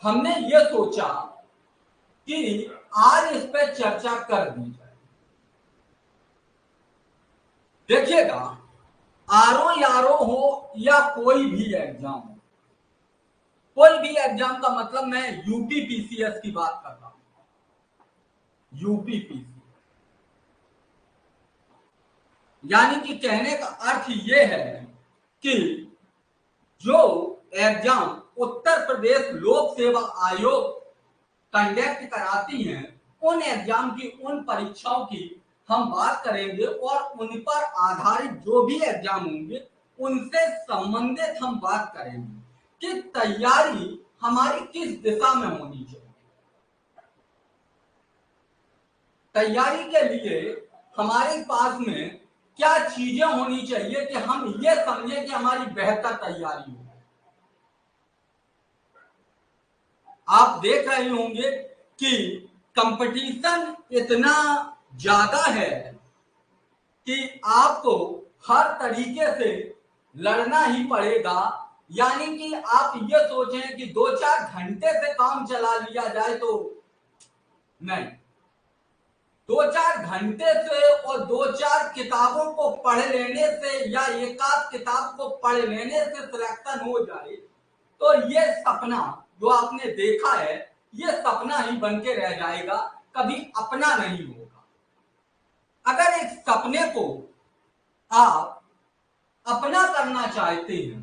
हमने ये सोचा कि आज इस पर चर्चा कर दी जाए। देखिएगा, आरओ यारो हो या कोई भी एग्जाम हो, कोई भी एग्जाम का मतलब मैं यूपीपीसीएस की बात कर रहा हूं। यूपीपीसीएस यानी कि कहने का अर्थ ये है कि जो एग्जाम उत्तर प्रदेश लोक सेवा आयोग कंडक्ट कराती हैं, उन एग्जाम की, उन परीक्षाओं की हम बात करेंगे और उन पर आधारित जो भी एग्जाम होंगे उनसे संबंधित हम बात करेंगे कि तैयारी हमारी किस दिशा में होनी चाहिए। तैयारी के लिए हमारे पास में क्या चीजें होनी चाहिए कि हम ये समझें कि हमारी बेहतर तैयारी हो। आप देख रहे होंगे कि कंपटीशन इतना ज्यादा है कि आपको हर तरीके से लड़ना ही पड़ेगा। यानी कि आप ये सोचें कि 2-4 घंटे से काम चला लिया जाए तो नहीं, 2-4 घंटे से और 2-4 किताबों को पढ़ लेने से या एक आध किताब को पढ़ लेने से सिलेक्शन हो जाए तो ये सपना जो आपने देखा है ये सपना ही बन के रह जाएगा, कभी अपना नहीं होगा। अगर एक सपने को आप अपना करना चाहते हैं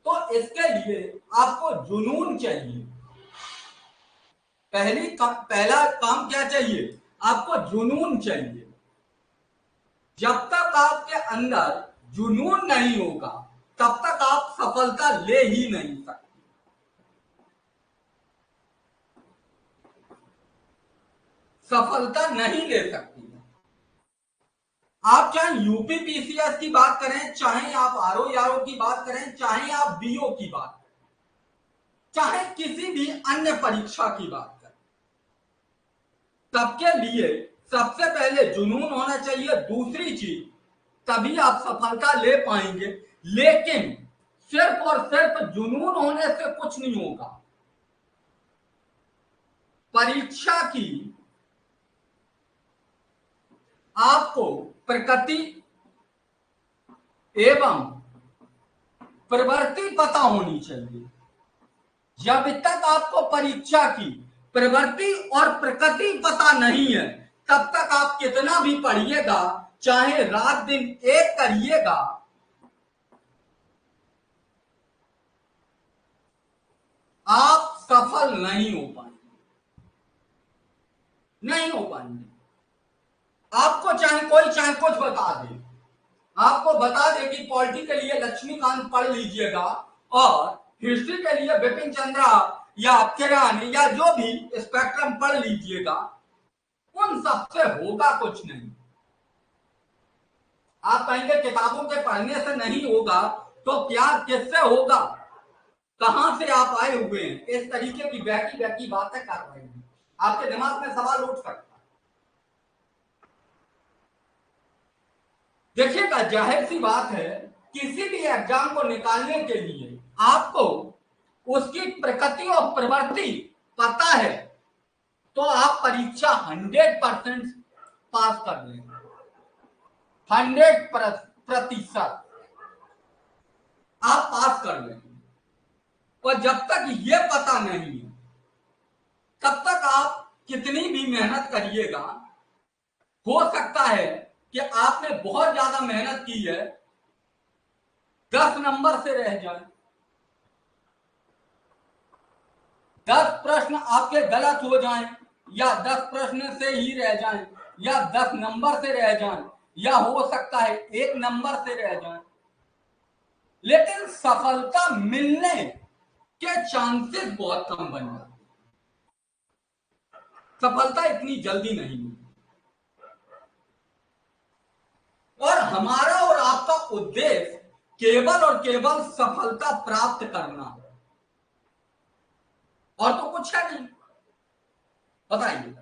तो इसके लिए आपको जुनून चाहिए। पहला काम क्या चाहिए? आपको जुनून चाहिए। जब तक आपके अंदर जुनून नहीं होगा तब तक आप सफलता ले ही नहीं सकते। सफलता नहीं ले सकती। आप चाहे यूपीपीसीएस की बात करें, चाहे आप आरओ यारो की बात करें, चाहे आप बीओ की बात करें, चाहे किसी भी अन्य परीक्षा की बात करें, सबके लिए सबसे पहले जुनून होना चाहिए। दूसरी चीज, तभी आप सफलता ले पाएंगे। लेकिन सिर्फ और सिर्फ जुनून होने से कुछ नहीं होगा। परीक्षा की आपको प्रकृति एवं प्रवृत्ति पता होनी चाहिए। जब तक आपको परीक्षा की प्रवृत्ति और प्रकृति पता नहीं है तब तक आप कितना भी पढ़िएगा, चाहे रात दिन एक करिएगा, आप सफल नहीं हो पाएंगे। नहीं हो पाएंगे। आपको चाहे कुछ बता दे, आपको बता दे कि पॉलिटी के लिए लक्ष्मीकांत पढ़ लीजिएगा और हिस्ट्री के लिए बिपिन चंद्रा या किरण या जो भी स्पेक्ट्रम पढ़ लीजिएगा, उन सबसे होगा कुछ नहीं। आप कहेंगे किताबों के पढ़ने से नहीं होगा तो क्या किससे होगा? कहां से आप आए हुए हैं? इस तरीके की बहकी बातें कर रहे हैं, आपके दिमाग में सवाल उठ सकता है। देखिएगा, जाहिर सी बात है, किसी भी एग्जाम को निकालने के लिए आपको उसकी प्रकृति और प्रवृत्ति पता है तो आप परीक्षा 100% पास कर लेंगे। 100% आप पास कर लेंगे। और जब तक ये पता नहीं है तब तक आप कितनी भी मेहनत करिएगा, हो सकता है कि आपने बहुत ज्यादा मेहनत की है, 10 नंबर से रह जाए, 10 प्रश्न आपके गलत हो जाएं, या 10 प्रश्न से ही रह जाएं, या 10 नंबर से रह जाएं, या हो सकता है 1 नंबर से रह जाएं, लेकिन सफलता मिलने के चांसेस बहुत कम बन जाते। सफलता इतनी जल्दी नहीं मिलती। और हमारा और आपका उद्देश्य केवल और केवल सफलता प्राप्त करना है, और तो कुछ है नहीं। बताइए,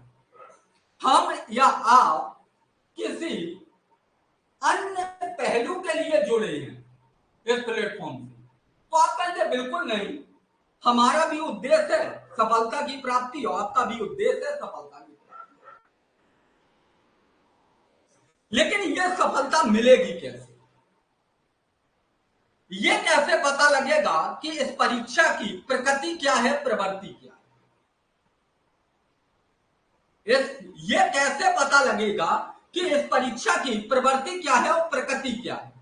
हम या आप किसी अन्य पहलू के लिए जुड़े हैं इस प्लेटफॉर्म से? तो आप कहेंगे बिल्कुल नहीं, हमारा भी उद्देश्य है सफलता की प्राप्ति और आपका भी उद्देश्य है सफलता की प्राप्ति। लेकिन यह सफलता मिलेगी कैसे? ये कैसे पता लगेगा कि इस परीक्षा की प्रकृति क्या है, प्रवृत्ति क्या है? ये कैसे पता लगेगा कि इस परीक्षा की प्रवृत्ति क्या है और प्रकृति क्या है?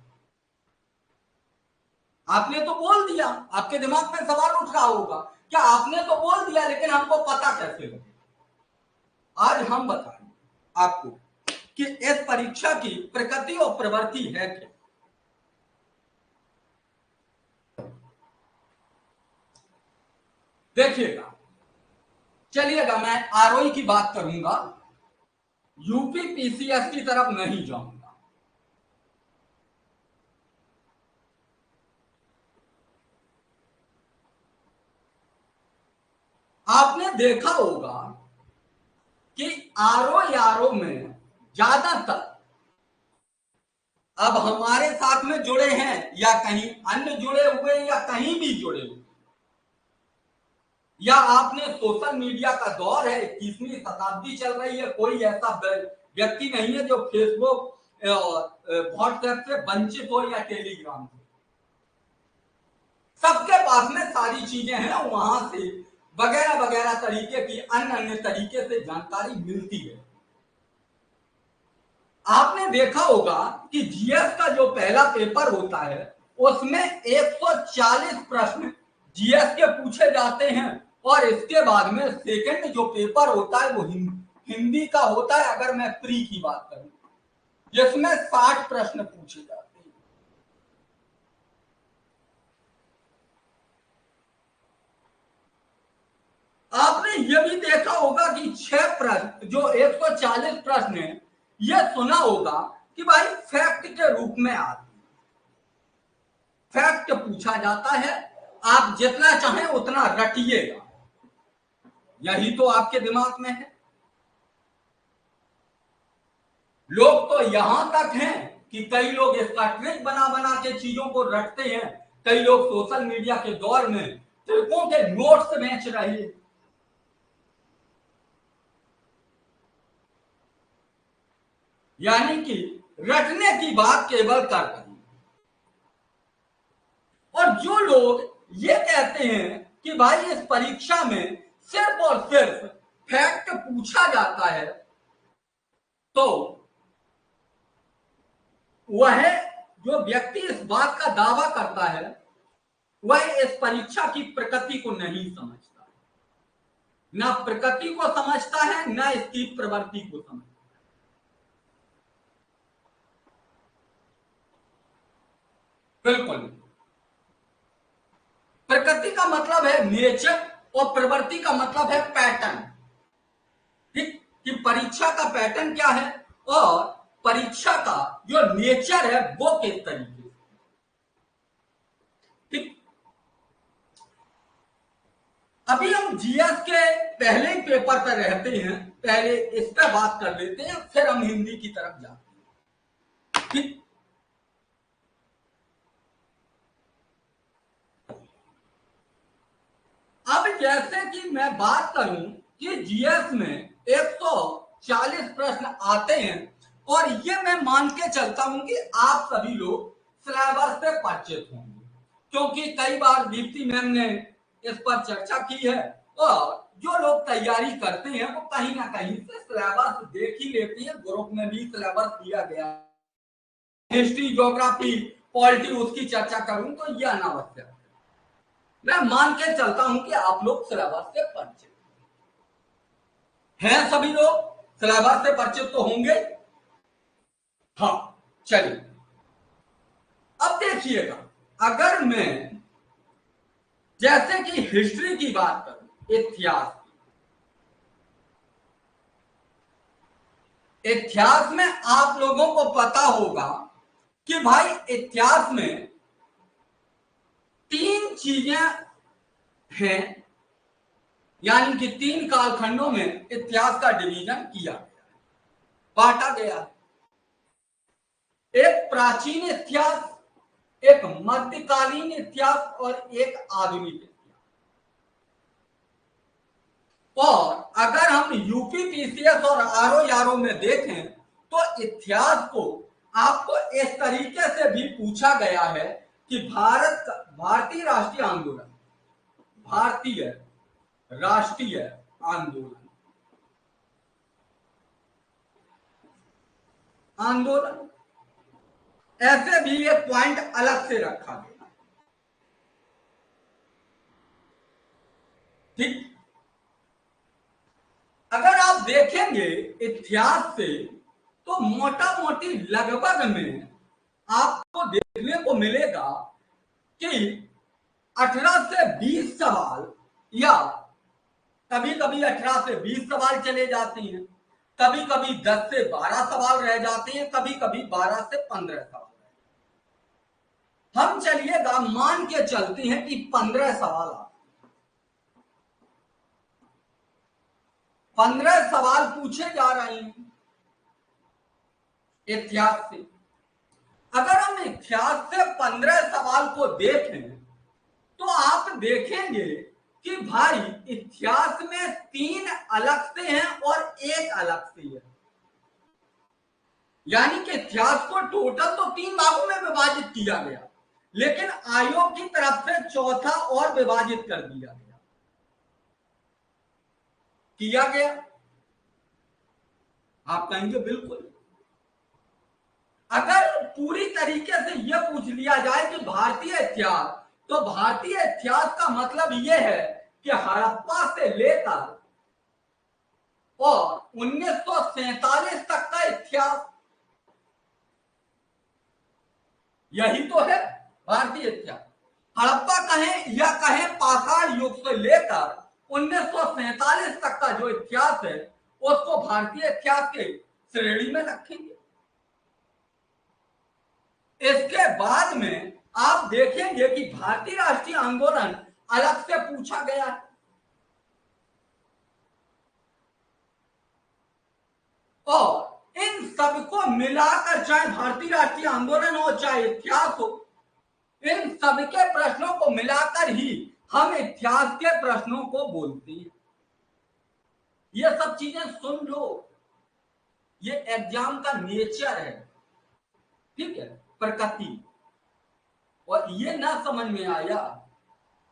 आपने तो बोल दिया, आपके दिमाग में सवाल उठ रहा होगा, क्या आपने तो बोल दिया लेकिन हमको पता कैसे लगे? आज हम बताएंगे आपको कि इस परीक्षा की प्रकृति और प्रवृत्ति है क्या। देखिएगा, चलिएगा, मैं आरओई की बात करूंगा, यूपी पीसीएस की तरफ नहीं जाऊंगा। आपने देखा होगा कि आरओ में ज्यादातर अब हमारे साथ में जुड़े हैं या कहीं अन्य जुड़े हुए या कहीं भी जुड़े हुए, या आपने सोशल मीडिया का दौर है, 21वीं शताब्दी चल रही है, कोई ऐसा व्यक्ति नहीं है जो फेसबुक व्हाट्सएप से वंचित हो या टेलीग्राम से। सबके पास में सारी चीजें हैं, वहां से वगैरह वगैरह तरीके की अन्य अन्य तरीके से जानकारी मिलती है। आपने देखा होगा कि जीएस का जो पहला पेपर होता है उसमें 140 प्रश्न जीएस के पूछे जाते हैं, और इसके बाद में सेकंड जो पेपर होता है वो हिंदी का होता है, अगर मैं प्री की बात करूं, जिसमें 60 प्रश्न पूछे जाते हैं। आपने यह भी देखा होगा कि 6 प्रश्न जो 140 प्रश्न है, यह सुना होगा कि भाई फैक्ट के रूप में आते हैं, फैक्ट पूछा जाता है, आप जितना चाहें उतना रटिएगा, यही तो आपके दिमाग में है। लोग तो यहां तक हैं कि कई लोग इसका ट्रिक बना बना के चीजों को रटते हैं, कई लोग सोशल मीडिया के दौर में ट्रिकों के नोट्स बेच रहे हैं। यानी कि रटने की बात केवल कर रहे हैं। और जो लोग ये कहते हैं कि भाई इस परीक्षा में सिर्फ और सिर्फ फैक्ट पूछा जाता है, तो वह जो व्यक्ति इस बात का दावा करता है वह इस परीक्षा की प्रकृति को नहीं समझता, ना प्रकृति को समझता है ना इसकी प्रवृत्ति को समझता है। बिल्कुल, प्रकृति का मतलब है नेचर और प्रवृत्ति का मतलब है पैटर्न। ठीक, कि परीक्षा का पैटर्न क्या है और परीक्षा का जो नेचर है वो किस तरीके से। ठीक, अभी हम जीएस के पहले ही पेपर पर रहते हैं, पहले इस पर बात कर लेते हैं, फिर हम हिंदी की तरफ जाते हैं। ठीक, अब जैसे कि मैं बात करूं कि जीएस में 140 प्रश्न आते हैं, और ये मैं मान के चलता हूं कि आप सभी लोग सिलेबस से परिचित होंगे, क्योंकि कई बार दीप्ति मैम ने इस पर चर्चा की है, और जो लोग तैयारी करते हैं वो कहीं ना कहीं से सिलेबस देख ही लेती है, ग्रुप में भी सिलेबस दिया गया है। हिस्ट्री, ज्योग्राफी, पॉलिटी उसकी चर्चा करूं तो यह अनावश्यक है। मैं मान के चलता हूं कि आप लोग सिलेबस से परिचित हैं, सभी लोग सिलेबस से परिचित तो होंगे। हाँ, चलिए अब देखिएगा, अगर मैं जैसे कि हिस्ट्री की बात करूं, इतिहास में आप लोगों को पता होगा कि भाई इतिहास में 3 चीजें हैं, यानी कि 3 कालखंडों में इतिहास का डिवीजन किया गया, बांटा गया। एक प्राचीन इतिहास, एक मध्यकालीन इतिहास और एक आधुनिक इतिहास। जीसीएस और आरओ यारो में देखें तो इतिहास को आपको इस तरीके से भी पूछा गया है कि भारतीय राष्ट्रीय आंदोलन, भारतीय राष्ट्रीय आंदोलन ऐसे भी एक पॉइंट अलग से रखा गया। ठीक, अगर आप देखेंगे इतिहास से तो मोटा मोटी लगभग में आपको देखने को मिलेगा कि 18 से 20 सवाल, या कभी कभी 18 से 20 सवाल चले जाते हैं, कभी कभी 10 से 12 सवाल रह जाते हैं, कभी कभी 12 से 15 सवाल। हम चलिएगा मान के चलते हैं कि 15 सवाल आते हैं, 15 सवाल पूछे जा रहे हैं इतिहास से। अगर हम इतिहास से 15 सवाल को देखें तो आप देखेंगे कि भाई इतिहास में 3 अलग से हैं और 1 अलग से है, यानी कि इतिहास को टोटल तो 3 भागों में विभाजित किया गया, लेकिन आयोग की तरफ से चौथा और विभाजित कर दिया गया। आप कहेंगे बिल्कुल। अगर पूरी तरीके से यह पूछ लिया जाए कि भारतीय इतिहास, तो भारतीय इतिहास का मतलब यह है कि हड़प्पा से लेकर और 1947 तक का इतिहास, यही तो है भारतीय इतिहास। हड़प्पा कहें या कहें पाषाण युग से लेकर 1947 तक का जो इतिहास है उसको भारतीय इतिहास के श्रेणी में रखेंगे। इसके बाद में आप देखेंगे कि भारतीय राष्ट्रीय आंदोलन अलग से पूछा गया है, और इन सबको मिलाकर चाहे भारतीय राष्ट्रीय आंदोलन हो चाहे इतिहास हो, इन सबके प्रश्नों को मिलाकर ही हम इतिहास के प्रश्नों को बोलते हैं। ये सब चीजें सुन लो, ये एग्जाम का नेचर है, ठीक है, प्रकृति। और ये ना समझ में आया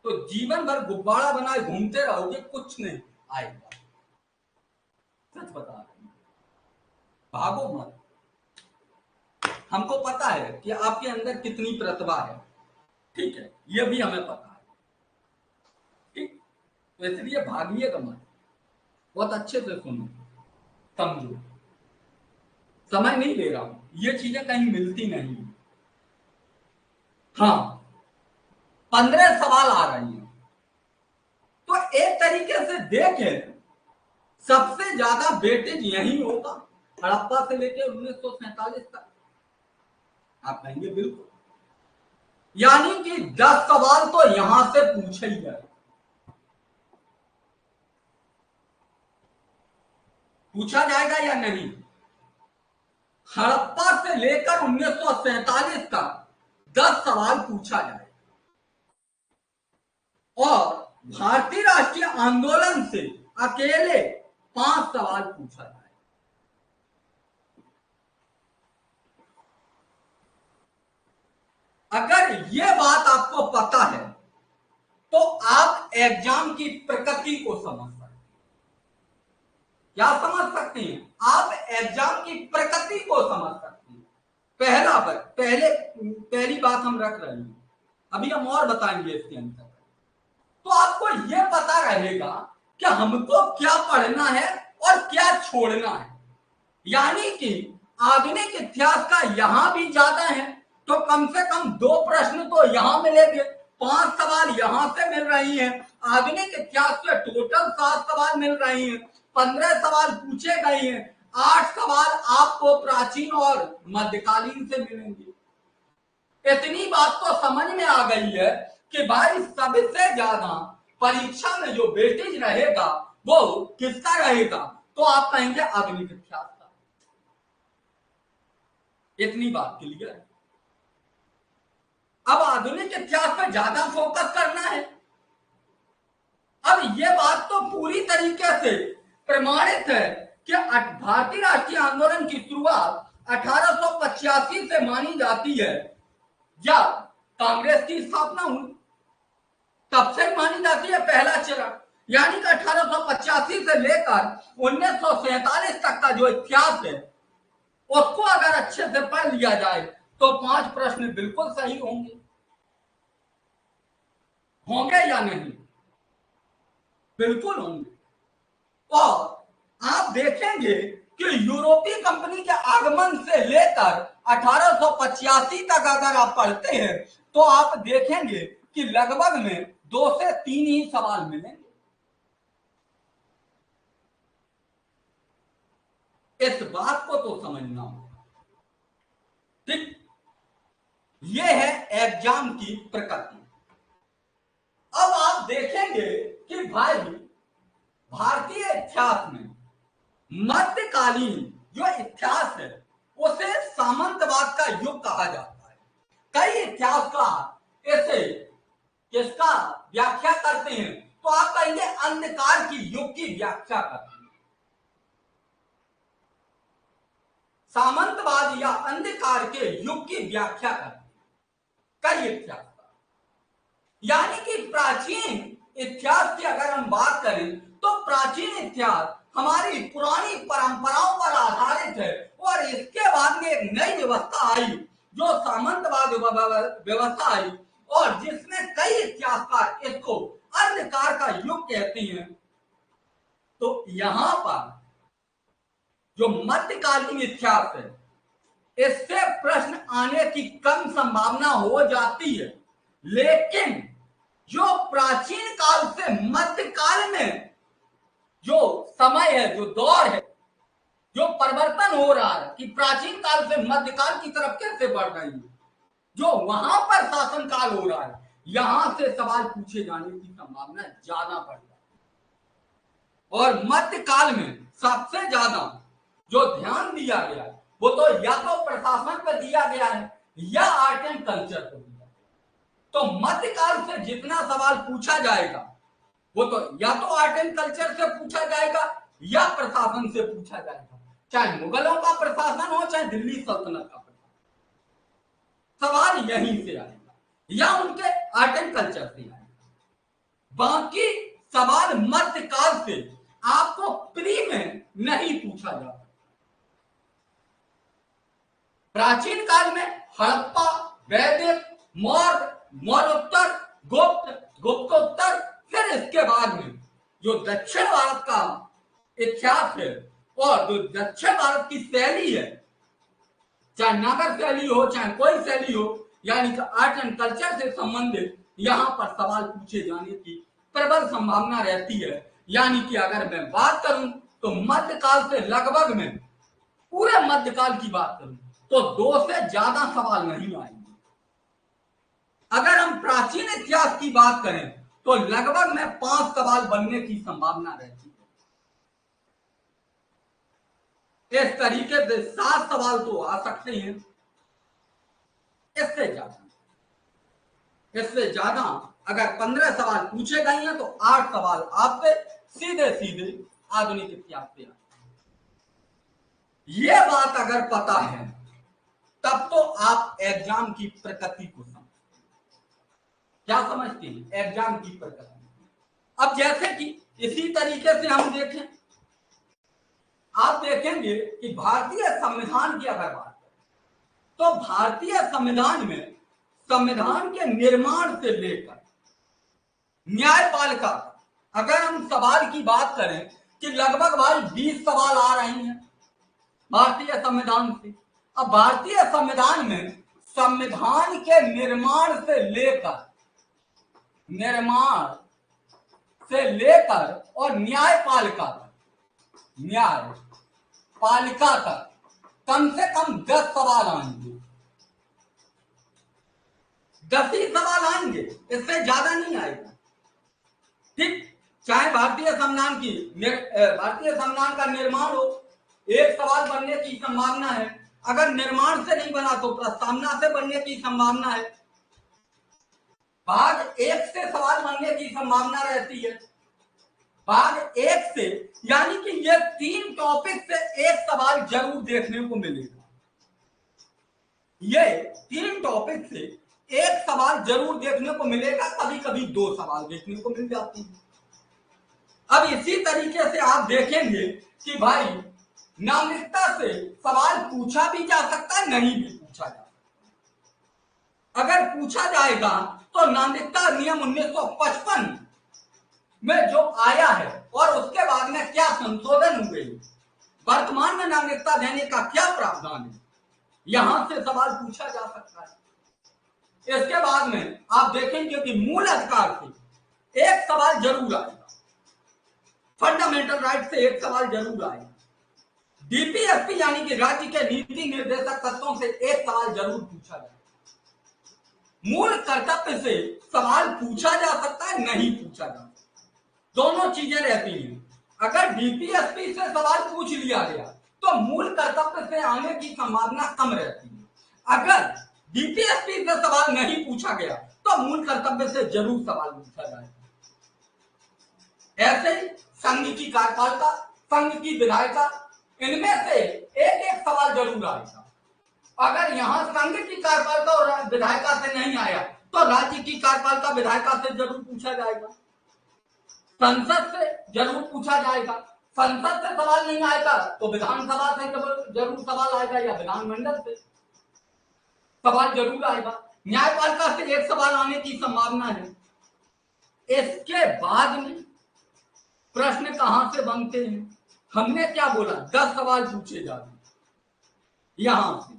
तो जीवन भर गुब्बारा बनाए घूमते रहोगे, कुछ नहीं आएगा। सच बता रहे हैं, भागो मत। हमको पता है कि आपके अंदर कितनी प्रतिभा है, ठीक है, ये भी हमें पता है, ठीक, तो इसलिए भागिएगा मत, बहुत अच्छे से सुनो, समझो। समय नहीं ले रहा हूं, ये चीजें कहीं मिलती नहीं। हाँ, 15 सवाल आ रही हैं, तो एक तरीके से देखें सबसे ज्यादा वेटेज यही होगा, हड़प्पा से लेकर 1947 तक। आप कहेंगे बिल्कुल, यानी कि 10 सवाल तो यहां से पूछे ही गए। पूछा जाएगा या नहीं? हड़प्पा से लेकर 1947 तक 10 सवाल पूछा जाए, और भारतीय राष्ट्रीय आंदोलन से अकेले 5 सवाल पूछा जाए। अगर यह बात आपको पता है तो आप एग्जाम की प्रकृति को समझ सकते हैं। क्या समझ सकते हैं? आप एग्जाम की प्रकृति को समझ सकते हैं। पहली बात हम रख रहे हैं, अभी हम और बताएंगे इसके अंदर। तो आपको यह पता रहेगा कि हमको क्या पढ़ना है और क्या छोड़ना है, यानी कि आधुनिक इतिहास का यहां भी ज्यादा है तो कम से कम 2 प्रश्न तो यहां मिलेंगे, 5 सवाल यहां से मिल रही हैं। आधुनिक इतिहास से टोटल 7 सवाल मिल रही हैं, 15 सवाल पूछे गए हैं, 8 सवाल आपको प्राचीन और मध्यकालीन से मिलेंगे। इतनी बात तो समझ में आ गई है कि भाई सबसे ज्यादा परीक्षा में जो वेटेज रहेगा वो किसका रहेगा? तो आप कहेंगे आधुनिक इतिहास का। इतनी बात क्लियर है। अब आधुनिक इतिहास पर ज्यादा फोकस करना है। अब यह बात तो पूरी तरीके से प्रमाणित है कि भारतीय राष्ट्रीय आंदोलन की शुरुआत 1885 से मानी जाती है, जब कांग्रेस की स्थापना हुई तब से मानी जाती है पहला चरण। यानी कि 1885 से लेकर 1947 तक का जो इतिहास है उसको अगर अच्छे से पढ़ लिया जाए तो 5 प्रश्न बिल्कुल सही होंगे या नहीं? बिल्कुल होंगे। और आप देखेंगे कि यूरोपीय कंपनी के आगमन से लेकर 1885 तक अगर आप पढ़ते हैं तो आप देखेंगे कि लगभग में 2 से 3 ही सवाल मिलेंगे। इस बात को तो समझना होगा। ठीक, यह है एग्जाम की प्रकृति। अब आप देखेंगे कि भाई भारतीय इतिहास में मध्यकालीन जो इतिहास है उसे सामंतवाद का युग कहा जाता है। कई इतिहासकार इसे किसका व्याख्या करते हैं तो आप कहेंगे अंधकार की युग की व्याख्या करते हैं। सामंतवाद या अंधकार के युग की व्याख्या करते हैं कई इतिहासकार। यानी कि प्राचीन इतिहास की अगर हम बात करें तो प्राचीन इतिहास हमारी पुरानी परंपराओं पर आधारित है और इसके बाद में एक नई व्यवस्था आई जो सामंतवाद व्यवस्था आई और जिसमें कई इतिहासकार इसको अंधकार का युग कहते हैं। तो यहां पर जो मध्यकालीन इतिहास है इससे प्रश्न आने की कम संभावना हो जाती है, लेकिन जो प्राचीन काल से मध्यकाल में जो समय है, जो दौर है, जो परिवर्तन हो रहा है कि प्राचीन काल से मध्यकाल की तरफ कैसे बढ़ रही है, जो वहां पर शासन काल हो रहा है, यहां से सवाल पूछे जाने की संभावना ज्यादा बढ़ जाती है। और मध्यकाल में सबसे ज्यादा जो ध्यान दिया गया है वो तो या तो प्रशासन पर दिया गया है या आर्ट एंड कल्चर पर दिया गया। तो मध्यकाल से जितना सवाल पूछा जाएगा वो तो या तो आर्ट एंड कल्चर से पूछा जाएगा या प्रशासन से पूछा जाएगा, चाहे मुगलों का प्रशासन हो चाहे दिल्ली सल्तनत का प्रशासन। सवाल यहीं से आएगा या उनके आर्ट एंड कल्चर से आएगा। बाकी सवाल मध्यकाल से आपको प्री में नहीं पूछा जाता। प्राचीन काल में हड़प्पा, वैदिक, मौर्य, मौर्योत्तर, गुप्त, गुप्तोत्तर, फिर इसके बाद में जो दक्षिण भारत का इतिहास है और जो दक्षिण भारत की शैली है, चाहे नागर शैली हो चाहे कोई शैली हो, यानी कि आर्ट एंड कल्चर से संबंधित यहां पर सवाल पूछे जाने की प्रबल संभावना रहती है। यानी कि अगर मैं बात करूं तो मध्यकाल से लगभग में पूरे मध्यकाल की बात करूं तो 2 से ज्यादा सवाल नहीं आएंगे। अगर हम प्राचीन इतिहास की बात करें तो लगभग में 5 सवाल बनने की संभावना रहती है। इस तरीके से 7 सवाल तो आ सकते हैं, इससे ज्यादा अगर 15 सवाल पूछे गए हैं तो 8 सवाल आपसे सीधे सीधे आधुनिक इतिहास से आते हैं। यह बात अगर पता है तब तो आप एग्जाम की प्रकृति को समझते हैं। क्या समझते हैं? एग्जाम की प्रकृति। अब जैसे कि इसी तरीके से हम देखें, आप देखेंगे कि भारतीय संविधान की अगर बात करें तो भारतीय संविधान में संविधान के निर्माण से लेकर न्यायपालिका, अगर हम सवाल की बात करें कि लगभग भाई 20 सवाल आ रहे हैं भारतीय संविधान से। अब भारतीय संविधान में संविधान के निर्माण से लेकर और न्यायपालिका तक कम से कम 10 सवाल आएंगे। 10 ही सवाल आएंगे, इससे ज्यादा नहीं आएगा। ठीक, चाहे भारतीय संविधान का निर्माण हो, 1 सवाल बनने की संभावना है। अगर निर्माण से नहीं बना तो प्रस्तावना से बनने की संभावना है। भाग 1 से सवाल बनने की संभावना रहती है। भाग 1 से, यानी कि ये 3 टॉपिक से एक सवाल जरूर देखने को मिलेगा। ये 3 टॉपिक से एक सवाल जरूर देखने को मिलेगा, कभी कभी 2 सवाल देखने को मिल जाते हैं। अब इसी तरीके से आप देखेंगे कि भाई नागरिकता से सवाल पूछा भी जा सकता है, नहीं भी पूछा जा सकता। अगर पूछा जाएगा तो नागरिकता अधिनियम 1955 में जो आया है और उसके बाद में क्या संशोधन हुए, वर्तमान में नागरिकता देने का क्या प्रावधान है, यहां से सवाल पूछा जा सकता है। इसके बाद में आप देखेंगे कि मूल अधिकार से एक सवाल जरूर आएगा, फंडामेंटल राइट से एक सवाल जरूर आएगा, डीपीएसपी यानी कि राज्य के नीति निर्देशक तत्वों से एक सवाल जरूर पूछा जाएगा। मूल कर्तव्य से सवाल पूछा जा सकता है, नहीं पूछा जा सकता, दोनों चीजें रहती हैं। अगर डीपीएसपी से सवाल पूछ लिया गया तो मूल कर्तव्य से आने की संभावना कम रहती है। अगर डीपीएसपी से सवाल नहीं पूछा गया तो मूल कर्तव्य से जरूर सवाल पूछा जाएगा। ऐसे ही संघ की कार्यपालिका, संघ की विधायिका, इनमें से एक एक सवाल जरूर आएगा। अगर यहां संघ की कार्यपालिका और विधायिका से नहीं आया तो राज्य की कार्यपालिका विधायिका से जरूर पूछा जाएगा, संसद से जरूर पूछा जाएगा। संसद से सवाल नहीं आएगा तो विधानसभा से जरूर सवाल आएगा या विधानमंडल से सवाल जरूर आएगा। न्यायपालिका से एक सवाल आने की संभावना है। इसके बाद में प्रश्न कहां से बनते हैं? हमने क्या बोला, 10 सवाल पूछे जाते हैं यहां से।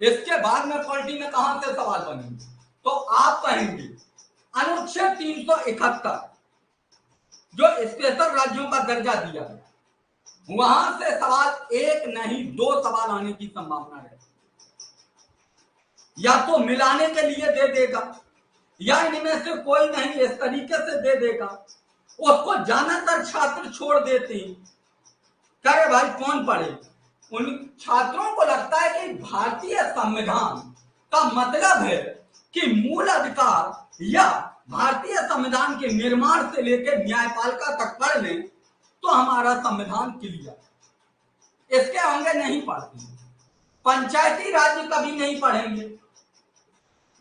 इसके बाद में पॉलिटी में कहां से सवाल बनेंगे? तो आप कहेंगे अनुच्छेद 371 जो स्पेशल राज्यों का दर्जा दिया गया, वहां से सवाल एक नहीं 2 सवाल आने की संभावना है। या तो मिलाने के लिए दे देगा या इनमें से कोई नहीं इस तरीके से दे देगा। उसको ज्यादातर छात्र छोड़ देते हैं, करे भाई कौन पढ़े। उन छात्रों को लगता है कि भारतीय संविधान का मतलब है कि मूल अधिकार या भारतीय संविधान के निर्माण से लेकर न्यायपालिका तक पढ़ लें तो हमारा संविधान क्लियर। इसके आगे नहीं पढ़ते, पंचायती राज्य कभी नहीं पढ़ेंगे,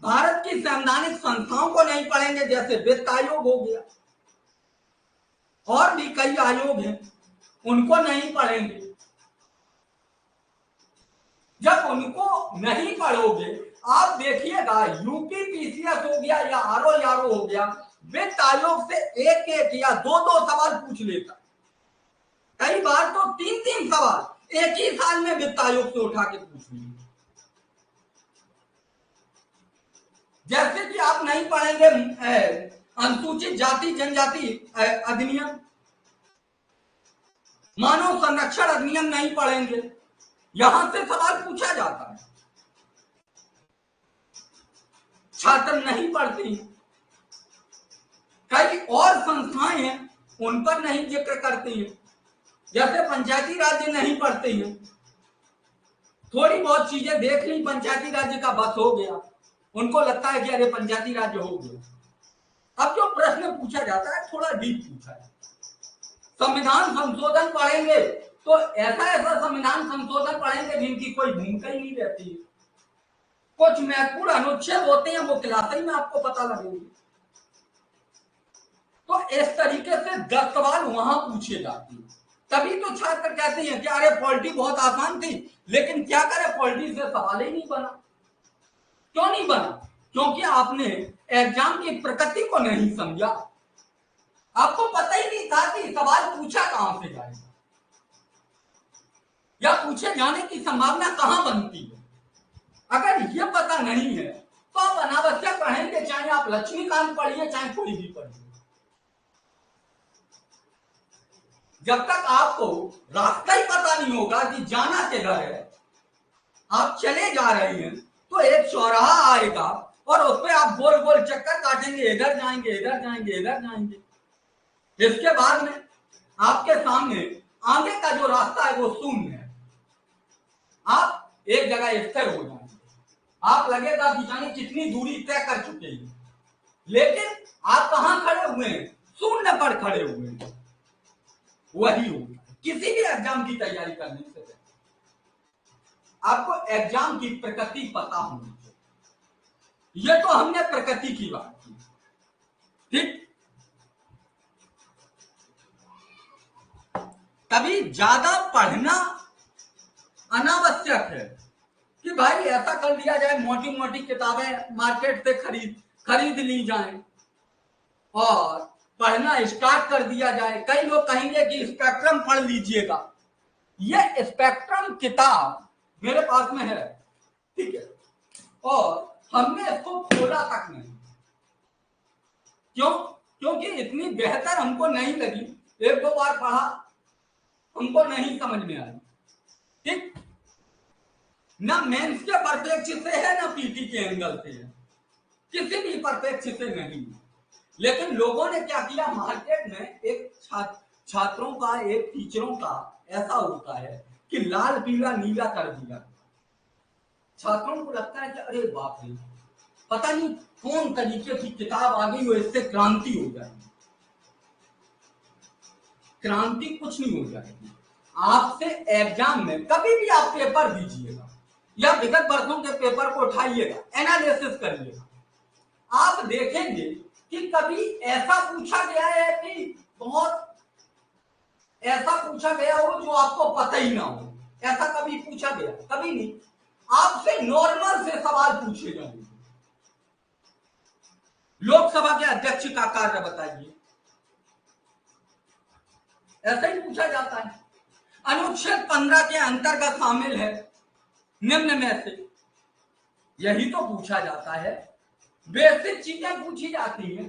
भारत की संवैधानिक संस्थाओं को नहीं पढ़ेंगे, जैसे वित्त आयोग हो गया और भी कई आयोग हैं, उनको नहीं पढ़ेंगे। जब उनको नहीं पढ़ोगे, आप देखिएगा यूपी पीसीएस हो गया या आरओ हो गया, वित्त आयोग से एक एक या 2 सवाल पूछ लेता, कई बार तो 3 सवाल एक ही साल में वित्त आयोग से उठा के पूछ लिए। जैसे कि आप नहीं पढ़ेंगे अनुसूचित जाति जनजाति अधिनियम, मानव संरक्षण अधिनियम नहीं पढ़ेंगे, यहां से सवाल पूछा जाता है, छात्र नहीं पढ़ती। कई और संस्थाएं हैं उन पर नहीं जिक्र करती हैं, जैसे पंचायती राज्य नहीं पढ़ते हैं, थोड़ी बहुत चीजें देख ली, पंचायती राज्य का बस हो गया, उनको लगता है कि अरे पंचायती राज्य हो गया। अब जो प्रश्न पूछा जाता है थोड़ा डीप पूछा है। संविधान संशोधन पढ़ेंगे तो ऐसा संविधान संशोधन पढ़ेंगे जिनकी कोई भूमिका ही नहीं रहती है। कुछ महत्वपूर्ण अनुच्छेद होते हैं, वो क्लास में आपको पता लगेंगे। तो इस तरीके से 10 सवाल वहां पूछे जाते हैं। तभी तो छात्र कहते हैं कि अरे पॉलिटी बहुत आसान थी, लेकिन क्या करें पॉलिटी से सवाल ही नहीं बना। क्यों नहीं बना? क्योंकि आपने एग्जाम की प्रकृति को नहीं समझा। आपको पता ही नहीं था कि सवाल पूछा कहां से जाएगा या पूछे जाने की संभावना कहां बनती है। अगर ये पता नहीं है तो आप अनावश्यक पढ़ेंगे, चाहे आप लक्ष्मीकांत पढ़िए चाहे कोई भी पढ़िए। जब तक आपको रास्ता ही पता नहीं होगा कि जाना किधर है, आप चले जा रहे हैं तो एक चौराहा आएगा और उस पर आप गोल गोल चक्कर काटेंगे, इधर जाएंगे इधर जाएंगे इधर जाएंगे। इसके बाद में आपके सामने आगे का जो रास्ता है वो शून्य है। आप एक जगह स्थिर हो जाएंगे, आप लगेगा कि जाने कितनी दूरी तय कर चुके हैं, लेकिन आप कहां खड़े हुए हैं? शून्य पर खड़े हुए हैं। वही होगा। किसी भी एग्जाम की तैयारी करने से पहले आपको एग्जाम की प्रकृति पता होनी चाहिए। ये तो हमने प्रकृति की बात की, ठीक। कभी ज्यादा पढ़ना अनावश्यक है कि भाई ऐसा कर दिया जाए, मोटी मोटी किताबें मार्केट से खरीद ली जाएं और पढ़ना स्टार्ट कर दिया जाए। कई लोग कहेंगे कि स्पेक्ट्रम पढ़ लीजिएगा। ये स्पेक्ट्रम किताब मेरे पास में है, ठीक है, और हमने इसको खोला तक नहीं। क्यों? क्योंकि इतनी बेहतर हमको नहीं लगी। एक दो बार पढ़ा, हमको नहीं समझ में आई, ठीक। ना मेंस के परपेक्ष से है, ना पीटी के एंगल से है, किसी भी परपेक्ष से नहीं। लेकिन लोगों ने क्या किया, मार्केट में एक छात्रों का, एक टीचरों का ऐसा होता है कि लाल पीला नीला कर दिया। छात्रों को लगता है कि अरे बाप रे, पता नहीं कौन तरीके की किताब आ गई हो, इससे क्रांति हो जाएगी। क्रांति कुछ नहीं हो जाएगी। आपसे एग्जाम में कभी भी आप पेपर दीजिएगा या विगत वर्षों के पेपर को उठाइएगा, एनालिसिस करिएगा, आप देखेंगे कि कभी ऐसा पूछा गया है कि बहुत ऐसा पूछा गया हो जो आपको पता ही ना हो। ऐसा कभी पूछा गया? कभी नहीं। आपसे नॉर्मल से सवाल पूछे जाएंगे। लोकसभा के अध्यक्ष का कार्य बताइए, ऐसा ही पूछा जाता है। अनुच्छेद 15 के अंतर्गत शामिल है निम्न में से, यही तो पूछा जाता है। बेसिक चीजें पूछी जाती हैं।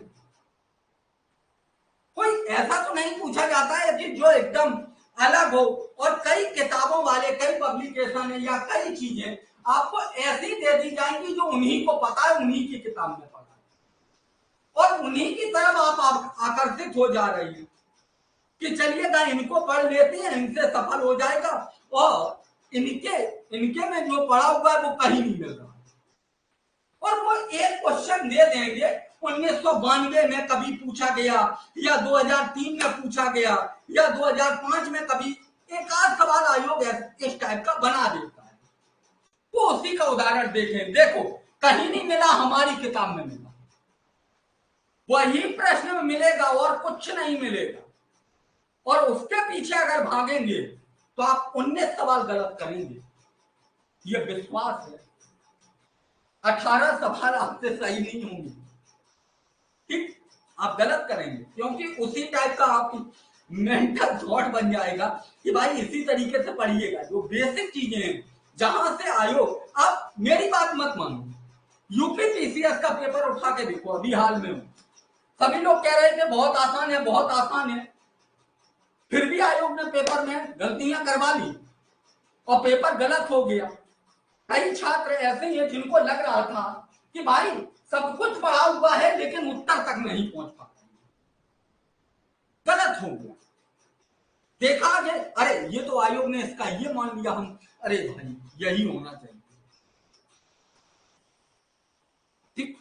कोई ऐसा तो नहीं पूछा जाता है कि जो एकदम अलग हो। और कई किताबों वाले, कई पब्लिकेशन है या कई चीजें आपको ऐसी दे दी जाएंगी जो उन्हीं को पता है, उन्हीं की किताब में पता है, और उन्हीं की तरफ आप आकर्षित हो जा रही है कि चलिएगा इनको पढ़ लेते हैं, इनसे सफल हो जाएगा। और इनके में जो पढ़ा हुआ है वो कहीं नहीं मिल रहा। और वो एक क्वेश्चन दे देंगे, 1992 में कभी पूछा गया या 2003 में पूछा गया या 2005 में कभी एक आध सवाल आयोग इस टाइप का बना देता है। तो उसी का उदाहरण देखें, देखो कहीं नहीं मिला, हमारी किताब में मिला। वही प्रश्न में मिलेगा और कुछ नहीं मिलेगा। और उसके पीछे अगर भागेंगे तो आप 19 सवाल गलत करेंगे, ये विश्वास है। 18 सवाल आपसे सही नहीं होंगे, ठीक, आप गलत करेंगे, क्योंकि उसी टाइप का आप मेंटल थॉट बन जाएगा कि भाई इसी तरीके से पढ़िएगा। जो बेसिक चीजें हैं, जहां से आयोग, आप मेरी बात मत मानो, यूपीपीसीएस का पेपर उठा के देखो, अभी हाल में हो, सभी लोग कह रहे थे बहुत आसान है, बहुत आसान है, फिर भी आयोग ने पेपर में गलतियां करवा ली और पेपर गलत हो गया। कई छात्र ऐसे हैं जिनको लग रहा था कि भाई सब कुछ पढ़ा हुआ है लेकिन उत्तर तक नहीं पहुंच पा रहे, गलत हो गया। देखा कि अरे ये तो आयोग ने इसका ये मान लिया, हम अरे भाई यही होना चाहिए, ठीक।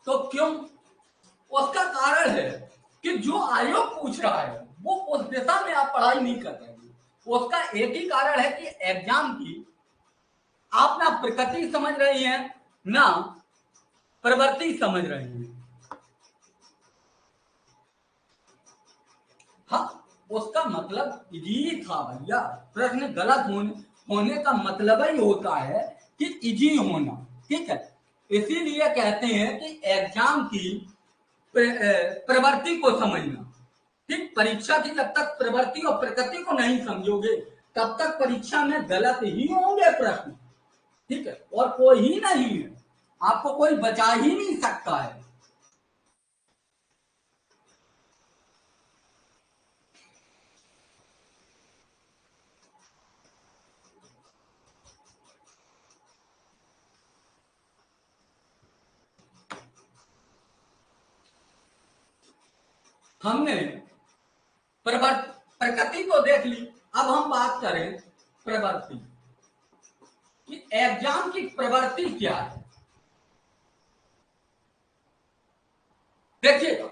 तो क्यों? उसका कारण है कि जो आयोग पूछ रहा है वो उस दिशा में आप पढ़ाई नहीं कर रहे हैं। उसका एक ही कारण है कि एग्जाम की आप ना प्रकृति समझ रहे हैं, ना प्रवृत्ति समझ रहे हैं। हाँ, उसका मतलब इजी था भैया। प्रश्न गलत होने का मतलब ही होता है कि इजी होना, ठीक है। इसीलिए कहते हैं कि एग्जाम की प्रवृत्ति को समझना, ठीक। परीक्षा की जब तक प्रवृत्ति और प्रकृति को नहीं समझोगे तब तक परीक्षा में गलत ही होंगे प्रश्न, ठीक है। और कोई ही नहीं है, आपको कोई बचा ही नहीं सकता है। हमने प्रकृति को देख ली, अब हम बात करें प्रवृत्ति कि एग्जाम की प्रवृत्ति क्या है। देखिएगा,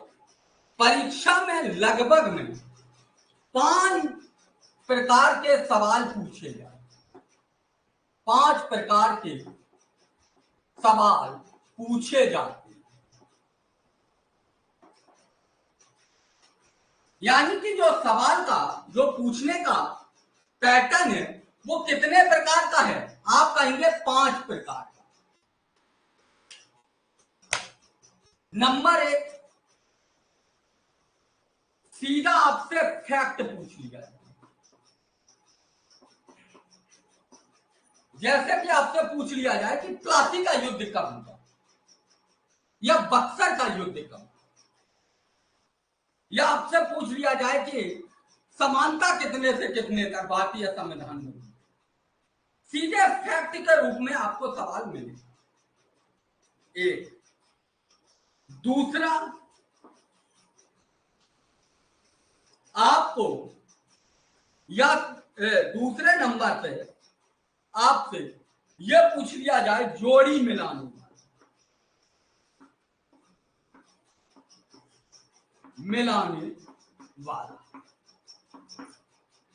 परीक्षा में लगभग में 5 प्रकार के सवाल पूछे जाए, 5 प्रकार के सवाल पूछे जाते हैं। यानी कि जो सवाल का जो पूछने का पैटर्न है वो कितने प्रकार का है? आप कहेंगे 5 प्रकार का। नंबर 1, सीधा आपसे फैक्ट पूछ लिया जाए। जैसे कि आपसे पूछ लिया जाए कि प्लासी का युद्ध कब हुआ, या बक्सर का युद्ध कब, या आपसे पूछ लिया जाए कि समानता कितने से कितने तक भारतीय संविधान में। सीधे फैक्ट के रूप में आपको सवाल मिले। एक। दूसरा, आपको या दूसरे नंबर पे आपसे यह पूछ लिया जाए जोड़ी मिलाने वाला।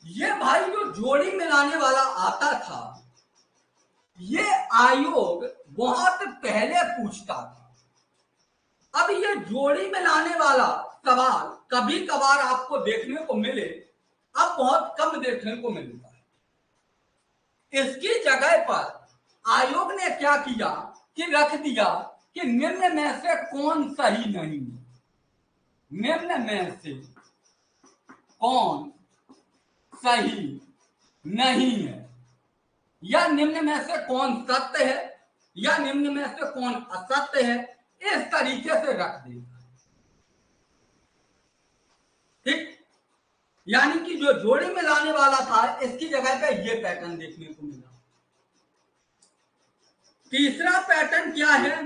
ये भाई जो जोड़ी मिलाने वाला आता था, ये आयोग बहुत पहले पूछता था। अब ये जोड़ी मिलाने वाला सवाल कभी कभार आपको देखने को मिले, अब बहुत कम देखने को मिलता है। इसकी जगह पर आयोग ने क्या किया कि रख दिया कि निम्न में से कौन सही नहीं है, निम्न में से कौन सही नहीं है, या निम्न में से कौन सत्य है, या निम्न में से कौन असत्य है, इस तरीके से रख देगा। ठीक, यानी कि जो जोड़ी में लाने वाला था, इसकी जगह पे ये पैटर्न देखने को मिला। तीसरा पैटर्न क्या है,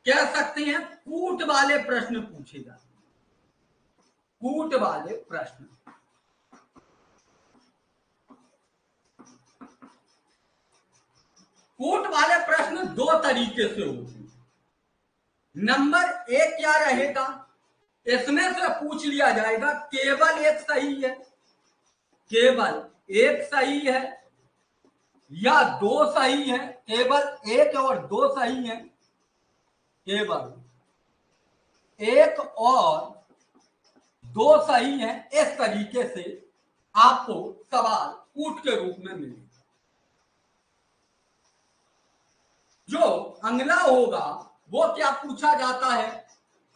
कह सकते हैं कूट वाले प्रश्न पूछे जाते हैं। कूट वाले प्रश्न, कूट वाले प्रश्न 2 तरीके से होते हैं। नंबर 1 क्या रहेगा, इसमें से पूछ लिया जाएगा केवल एक सही है, केवल एक सही है, या 2 सही है, केवल 1 और 2 सही है, केवल 1 और 2 सही है। इस तरीके से आपको सवाल कूट के रूप में मिलेगा। जो अगला होगा वो क्या पूछा जाता है,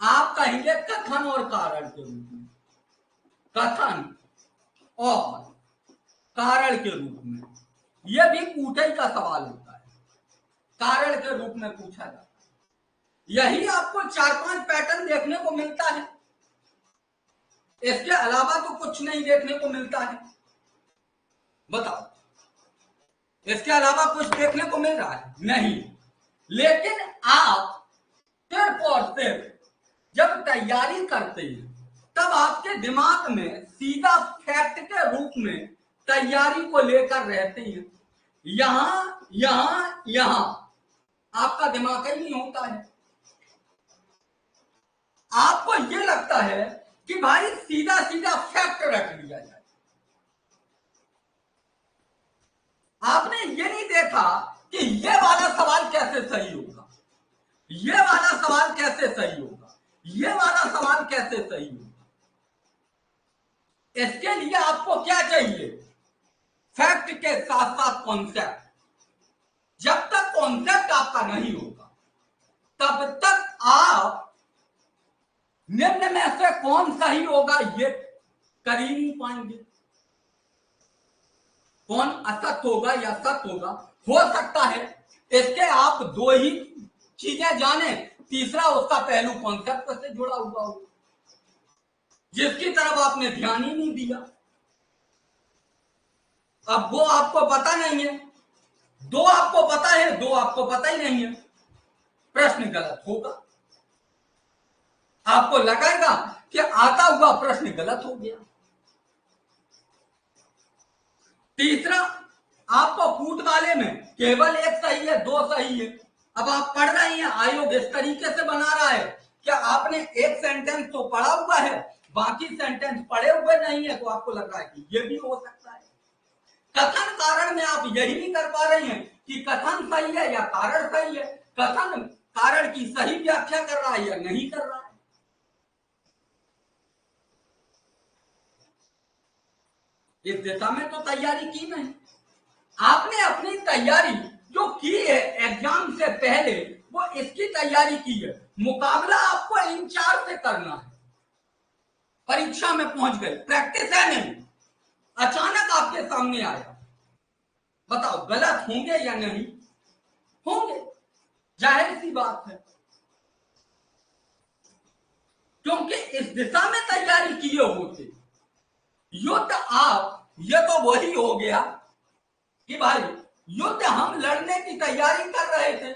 आप कहेंगे कथन और कारण के रूप में। कथन और कारण के रूप में यह भी कूटे का सवाल होता है, कारण के रूप में पूछा जाता है। यही आपको 4-5 पैटर्न देखने को मिलता है, इसके अलावा तो कुछ नहीं देखने को मिलता है। बताओ, इसके अलावा कुछ देखने को मिल रहा है? नहीं। लेकिन आप सिर्फ और सिर्फ जब तैयारी करते हैं, तब आपके दिमाग में सीधा फैक्ट के रूप में तैयारी को लेकर रहते हैं। यहां यहां यहां आपका दिमाग ही नहीं होता है। आपको यह लगता है कि भाई सीधा सीधा फैक्ट रख लिया जाए। आपने ये नहीं देखा कि ये वाला सवाल कैसे सही होगा, ये वाला सवाल कैसे सही होगा, ये वाला सवाल कैसे सही होगा। इसके लिए आपको क्या चाहिए, फैक्ट के साथ साथ कॉन्सेप्ट। जब तक कॉन्सेप्ट आपका नहीं होगा, तब तक आप निम्न में से कौन सही होगा ये कर ही नहीं पाएंगे। कौन असत्य होगा या सत्य होगा, हो सकता है इसके आप 2 ही चीजें जाने, तीसरा उसका पहलू कॉन्सेप्ट से जुड़ा हुआ हो, जिसकी तरफ आपने ध्यान ही नहीं दिया। अब वो आपको पता नहीं है, 2 आपको पता है, 2 आपको पता ही नहीं है, प्रश्न गलत होगा। आपको लगेगा कि आता हुआ प्रश्न गलत हो गया। तीसरा, आपको कूट वाले में केवल एक सही है, 2 सही है। अब आप पढ़ रहे हैं, आयोग इस तरीके से बना रहा है क्या आपने एक सेंटेंस तो पढ़ा हुआ है, बाकी सेंटेंस पढ़े हुए नहीं है, तो आपको लग रहा है कि ये भी हो सकता है। कथन कारण में आप यही नहीं कर पा रहे हैं कि कथन सही है या कारण सही है, कथन कारण की सही व्याख्या कर रहा है या नहीं कर रहा है। इस दिशा में तो तैयारी की नहीं। आपने अपनी तैयारी जो की है एग्जाम से पहले, वो इसकी तैयारी की है। मुकाबला आपको इन 4 से करना है। परीक्षा में पहुंच गए, प्रैक्टिस है नहीं, अचानक आपके सामने आया, बताओ गलत होंगे या नहीं होंगे? जाहिर सी बात है, क्योंकि इस दिशा में तैयारी किए होते। युद्ध आप, ये तो वही हो गया कि भाई युद्ध हम लड़ने की तैयारी कर रहे थे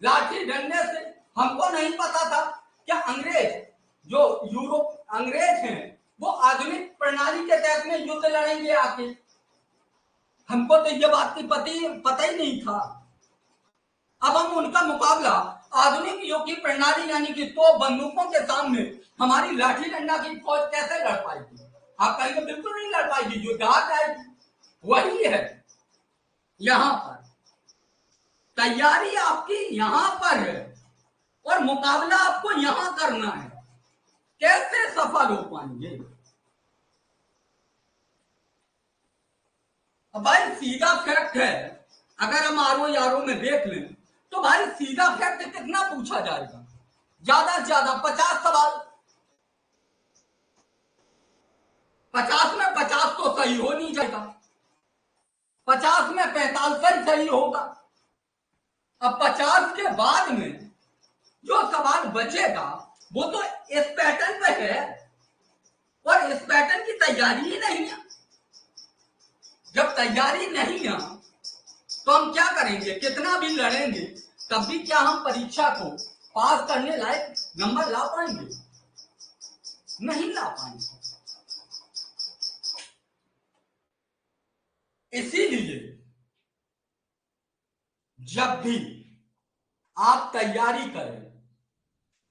लाठी डंडे से। हमको नहीं पता था क्या अंग्रेज, जो यूरोप अंग्रेज हैं, वो आधुनिक प्रणाली के तहत में युद्ध लड़ेंगे आके। हमको तो ये बात की पता ही नहीं था। अब हम उनका मुकाबला आधुनिक युग की प्रणाली यानी कि तो बंदूकों के सामने हमारी लाठी डंडा की फौज कैसे लड़ पाएगी? आप कहेंगे बिल्कुल नहीं लड़ पाएगी, युद्ध हार जाएगी। वही है, यहां पर तैयारी आपकी यहां पर है और मुकाबला आपको यहां करना है। कैसे सफल हो पाएंगे? अब भाई सीधा फैक्ट है, अगर हम आरओ यारो में देख लें तो भाई सीधा फैक्ट कितना पूछा जाएगा? ज्यादा से ज्यादा 50 सवाल। 50 में 50 तो सही हो नहीं जाएगा, 50 में 45 सही होगा। अब 50 के बाद में जो सवाल बचेगा वो तो इस पैटर्न पे है और इस पैटर्न की तैयारी ही नहीं है। जब तैयारी नहीं है तो हम क्या करेंगे? कितना भी लड़ेंगे तब भी क्या हम परीक्षा को पास करने लायक नंबर ला पाएंगे? नहीं ला पाएंगे। इसीलिए जब भी आप तैयारी करें,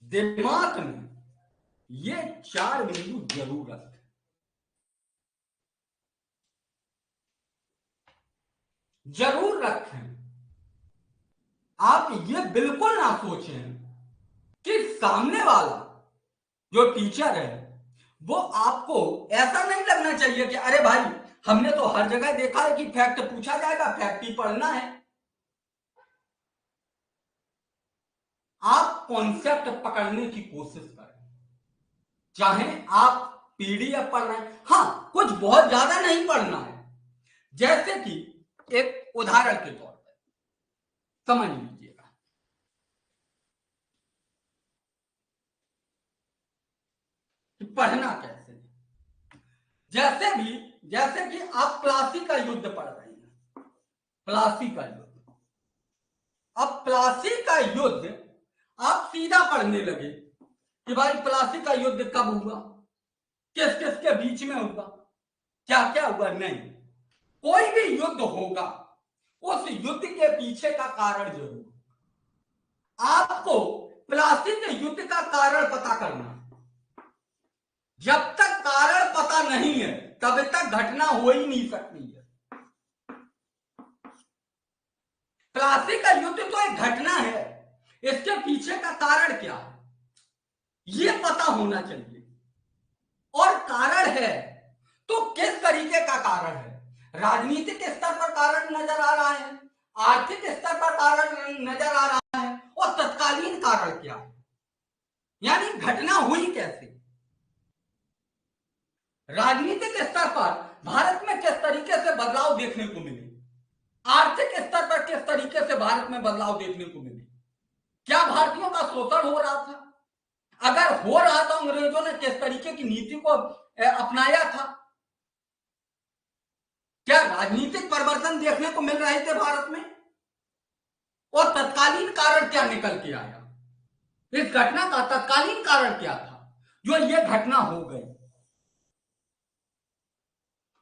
दिमाग में ये 4 बिंदु जरूर रखें। जरूर रखें। आप ये बिल्कुल ना सोचें कि सामने वाला जो टीचर है वो आपको, ऐसा नहीं लगना चाहिए कि अरे भाई हमने तो हर जगह देखा है कि फैक्ट पूछा जाएगा, फैक्ट ही पढ़ना है। आप कॉन्सेप्ट पकड़ने की कोशिश करें, चाहे आप पीडीएफ पढ़ रहे हैं। हाँ, कुछ बहुत ज्यादा नहीं पढ़ना है। जैसे कि एक उदाहरण के तौर पर समझ लीजिएगा, कि पढ़ना कैसे। जैसे कि आप प्लासी का युद्ध पढ़ रहे हैं, प्लासी का युद्ध। अब प्लासी का युद्ध आप सीधा पढ़ने लगे कि भाई प्लासी का युद्ध कब हुआ, किस किस के बीच में हुआ, क्या क्या हुआ। नहीं, कोई भी युद्ध होगा उस युद्ध के पीछे का कारण जरूर। आपको प्लासी के युद्ध का कारण पता करना है। जब तक कारण पता नहीं है तब तक घटना हो ही नहीं सकती है। प्लासी का युद्ध तो एक घटना है, इसके पीछे का कारण क्या है ये पता होना चाहिए। और कारण है तो किस तरीके का कारण है? राजनीतिक स्तर पर कारण नजर आ रहा है, आर्थिक स्तर पर कारण नजर आ रहा है, और तत्कालीन कारण क्या है, यानी घटना हुई कैसे। राजनीतिक स्तर पर भारत में किस तरीके से बदलाव देखने को मिले, आर्थिक स्तर पर किस तरीके से भारत में बदलाव देखने को मिले, क्या भारतीयों का शोषण हो रहा था, अगर हो रहा तो अंग्रेजों ने किस तरीके की नीति को अपनाया था, क्या राजनीतिक परिवर्तन देखने को मिल रहे थे भारत में, और तत्कालीन कारण क्या निकल के आया, इस घटना का तत्कालीन कारण क्या था जो ये घटना हो गई।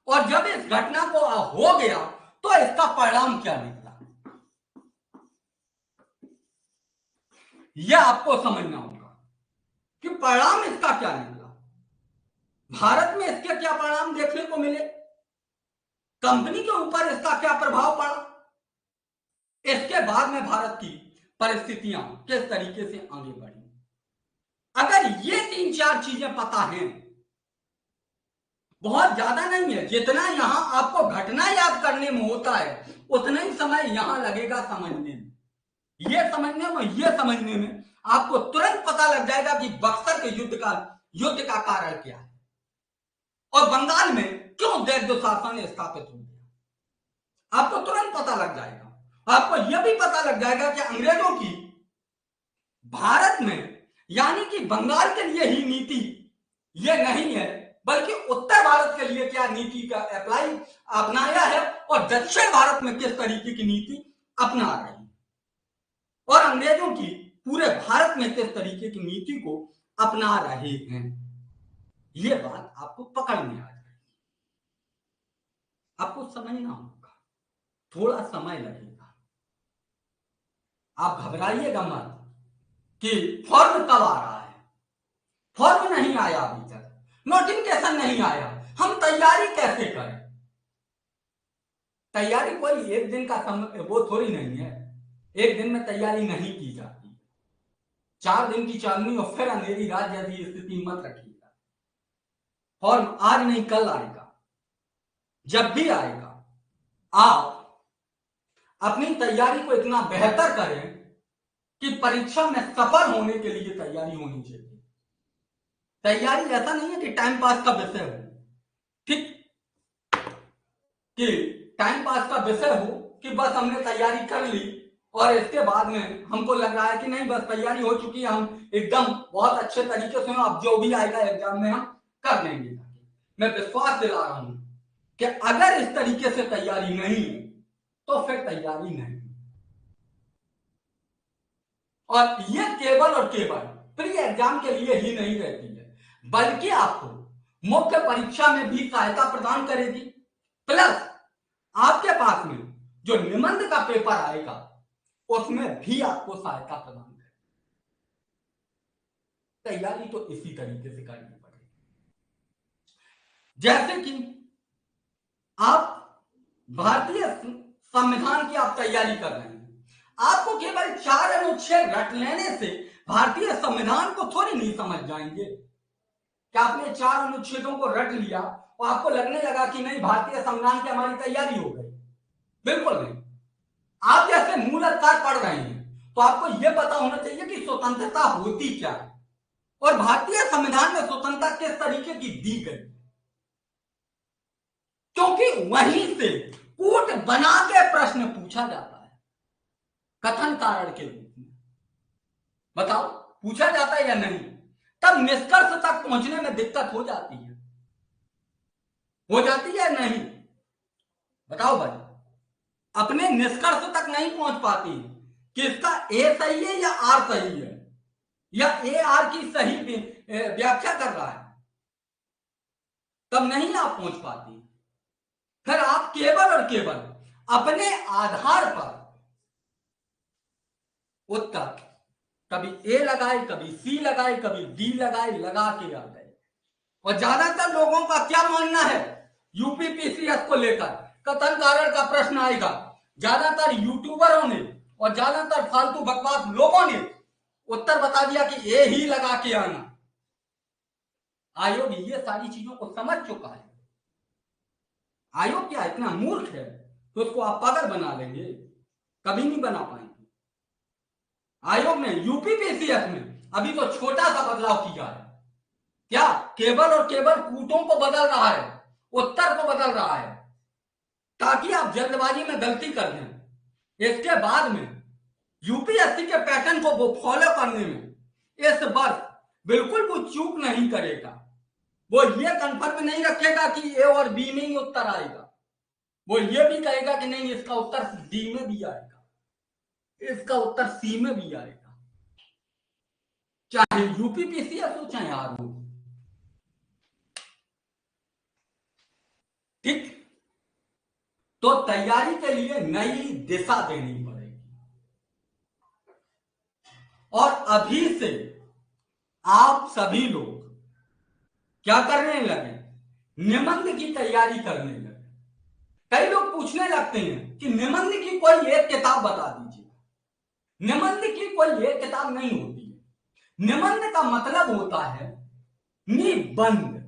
और जब इस घटना को हो गया तो इसका परिणाम क्या निकला। यह आपको समझना होगा कि परिणाम इसका क्या निकला, भारत में इसके क्या परिणाम देखने को मिले, कंपनी के ऊपर इसका क्या प्रभाव पड़ा, इसके बाद में भारत की परिस्थितियां किस तरीके से आगे बढ़ी। अगर ये 3-4 चीजें पता हैं, बहुत ज्यादा नहीं है, जितना यहां आपको घटना याद करने में होता है उतना ही समय यहां लगेगा समझने में। ये समझने में आपको तुरंत पता लग जाएगा कि बक्सर के युद्ध का कारण क्या है और बंगाल में क्यों दैत्य शासन स्थापित हो गया। आपको तुरंत पता लग जाएगा। आपको यह भी पता लग जाएगा कि अंग्रेजों की भारत में यानी कि बंगाल के लिए ही नीति यह नहीं है, बल्कि उत्तर भारत के लिए क्या नीति का अपनाया है और दक्षिण भारत में किस तरीके की नीति अपना रही है और अंग्रेजों की पूरे भारत में किस तरीके की नीति को अपना रहे हैं। यह बात आपको पकड़ में आ जाएगी, आपको समझना होगा, थोड़ा समय लगेगा। आप घबराइएगा मत कि फॉर्म कब आ रहा है, फॉर्म नहीं आया अभी तक, नोटिफिकेशन नहीं आया, हम तैयारी कैसे करें। तैयारी कोई एक दिन का समय वो थोड़ी नहीं है, एक दिन में तैयारी नहीं की जाती, 4 दिन की चांदनी और फिर अंधेरी रात जैसी स्थिति मत रखिएगा। फॉर्म आज नहीं कल आएगा, जब भी आएगा आप अपनी तैयारी को इतना बेहतर करें कि परीक्षा में सफल होने के लिए तैयारी होनी चाहिए। तैयारी ऐसा नहीं है कि टाइम पास का विषय हो, ठीक, कि टाइम पास का विषय हो कि बस हमने तैयारी कर ली और इसके बाद में हमको लग रहा है कि नहीं बस तैयारी हो चुकी है, हम एकदम बहुत अच्छे तरीके से अब जो भी आएगा एग्जाम में हम कर लेंगे। मैं विश्वास दिला रहा हूं कि अगर इस तरीके से तैयारी नहीं है तो फिर तैयारी नहीं। और ये केवल और केवल प्री एग्जाम के लिए ही नहीं रहती है, बल्कि आपको मुख्य परीक्षा में भी सहायता प्रदान करेगी। प्लस आपके पास में जो निबंध का पेपर आएगा उसमें भी आपको सहायता प्रदान करेगी। तैयारी तो इसी तरीके से करनी पड़ेगी। जैसे कि आप भारतीय संविधान की आप तैयारी कर रहे हैं, आपको केवल 4 अनुच्छेद रट लेने से भारतीय संविधान को थोड़ी नहीं समझ जाएंगे। क्या आपने 4 अनुच्छेदों को रट लिया और आपको लगने लगा कि नहीं भारतीय संविधान की हमारी तैयारी हो गई? बिल्कुल नहीं। आप जैसे मूल अक्षर पढ़ रहे हैं तो आपको यह पता होना चाहिए कि स्वतंत्रता होती क्या है और भारतीय संविधान में स्वतंत्रता किस तरीके की दी गई, क्योंकि वहीं से कूट बना के प्रश्न पूछा जाता है कथन कारण के रूप में। बताओ पूछा जाता है या नहीं? तब निष्कर्ष तक पहुंचने में दिक्कत हो जाती है या नहीं? बताओ भाई, अपने निष्कर्ष तक नहीं पहुंच पाती कि इसका ए सही है या आर सही है या ए आर की सही व्याख्या कर रहा है, तब नहीं आप पहुंच पाती। फिर आप केवल और केवल अपने आधार पर उत्तर कभी ए लगाए, कभी सी लगाए, कभी डी लगाए, लगा के आ गए। और ज्यादातर लोगों का क्या मानना है यूपीपीसीएस को लेकर, कथन कारण का प्रश्न आएगा, ज्यादातर यूट्यूबरों ने और ज्यादातर फालतू बकवास लोगों ने उत्तर बता दिया कि ए ही लगा के आना। आयोग ये सारी चीजों को समझ चुका है। आयोग क्या इतना मूर्ख है तो उसको आप पागल बना लेंगे? कभी नहीं बना पाएंगे। आयोग ने यूपीपीसीएस में अभी तो छोटा सा बदलाव किया है। क्या? केवल और केवल कूटों को बदल रहा है, उत्तर को बदल रहा है, ताकि आप जल्दबाजी में गलती कर दें। इसके बाद में यूपीएससी के पैटर्न को वो फॉलो करने में इस वर्ष बिल्कुल वो चूक नहीं करेगा। वो ये कंफर्म नहीं रखेगा कि ए और बी में ही उत्तर आएगा, वो ये भी कहेगा कि नहीं इसका उत्तर डी में भी आएगा, इसका उत्तर सी में भी आएगा, चाहे यूपीपीसीएस हो चाहे आर हो। ठीक, तो तैयारी के लिए नई दिशा देनी पड़ेगी। और अभी से आप सभी लोग क्या करने लगे, निबंध की तैयारी करने लगे। कई लोग पूछने लगते हैं कि निबंध की कोई एक किताब बता दीजिए। निबंध की कोई एक किताब नहीं होती है। निबंध का मतलब होता है निबंध।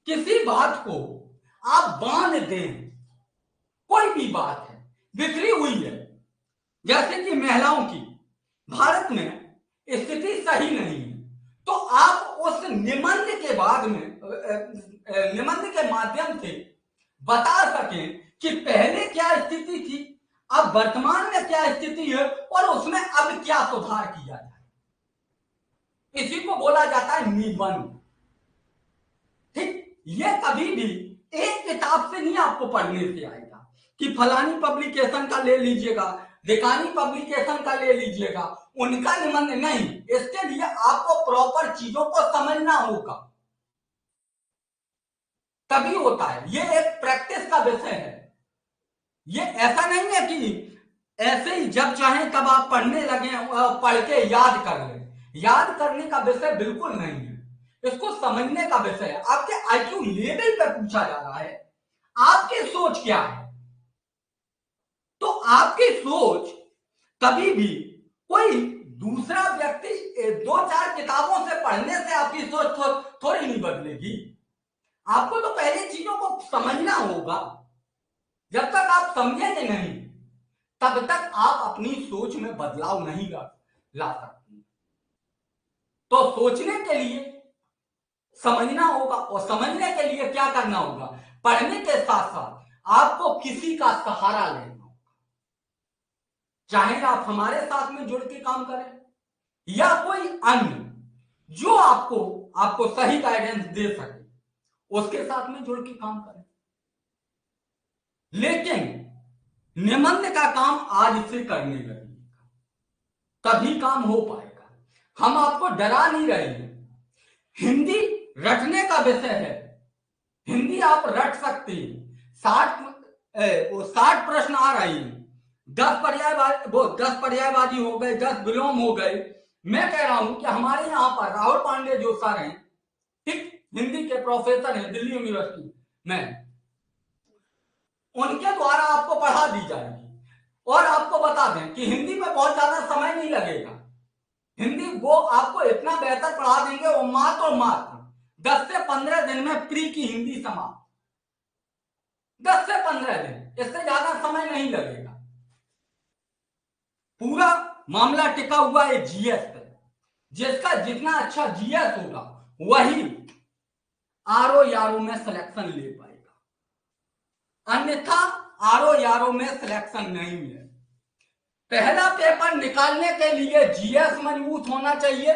किसी बात को आप बांध दें, कोई भी बात है बिखरी हुई है, जैसे कि महिलाओं की भारत में स्थिति सही नहीं है, तो आप उस निबंध के बाद में निबंध के माध्यम से बता सकें कि पहले क्या स्थिति थी, अब वर्तमान में क्या स्थिति है और उसमें अब क्या सुधार किया जाए। इसी को बोला जाता है निबंध। ठीक, ये कभी भी एक किताब से नहीं आपको पढ़ने से आएगा कि फलानी पब्लिकेशन का ले लीजिएगा, ढिकानी पब्लिकेशन का ले लीजिएगा, उनका निबंध नहीं। इसके लिए आपको प्रॉपर चीजों को समझना होगा, तभी होता है। ये एक प्रैक्टिस का विषय है। ये ऐसा नहीं है कि ऐसे ही जब चाहे तब आप पढ़ने लगे, पढ़ के याद कर लें। याद करने का विषय बिल्कुल नहीं है, इसको समझने का विषय है। आपके आईक्यू लेवल पे पूछा जा रहा है, आपकी सोच क्या है। तो आपकी सोच कभी भी कोई दूसरा व्यक्ति 2-4 किताबों से पढ़ने से आपकी सोच थोड़ी नहीं बदलेगी। आपको तो पहले चीजों को समझना होगा। जब तक आप समझेंगे नहीं, तब तक आप अपनी सोच में बदलाव नहीं ला सकते। तो सोचने के लिए समझना होगा, और समझने के लिए क्या करना होगा, पढ़ने के साथ साथ आपको किसी का सहारा लेना होगा। चाहे आप हमारे साथ में जुड़ के काम करें या कोई अन्य जो आपको सही गाइडेंस दे सके, उसके साथ में जुड़ के काम करें। लेकिन निबंध का काम आज से करने लगेगा, तभी काम हो पाएगा। हम आपको डरा नहीं रहे हैं। हिंदी रटने का विषय है, हिंदी आप रट सकते हैं। 60 प्रश्न आ रही है, 10 पर्यायवाची हो गए, 10 विलोम हो गए। मैं कह रहा हूं कि हमारे यहां पर राहुल पांडे जो सर हैं, ठीक, हिंदी के प्रोफेसर हैं दिल्ली यूनिवर्सिटी में, उनके द्वारा आपको पढ़ा दी जाएगी। और आपको बता दें कि हिंदी में बहुत ज्यादा समय नहीं लगेगा। हिंदी वो आपको इतना बेहतर पढ़ा देंगे, वो मात्र 10 से 15 दिन में प्री की हिंदी समाप्त। 10 से 15 दिन, इससे ज्यादा समय नहीं लगेगा। पूरा मामला टिका हुआ है जीएस पे। जिसका जितना अच्छा जीएस होगा वही आरओ यारो में सिलेक्शन ले पाएगा, अन्यथा आरओ यारो में सिलेक्शन नहीं है। पहला पेपर निकालने के लिए जीएस मजबूत होना चाहिए,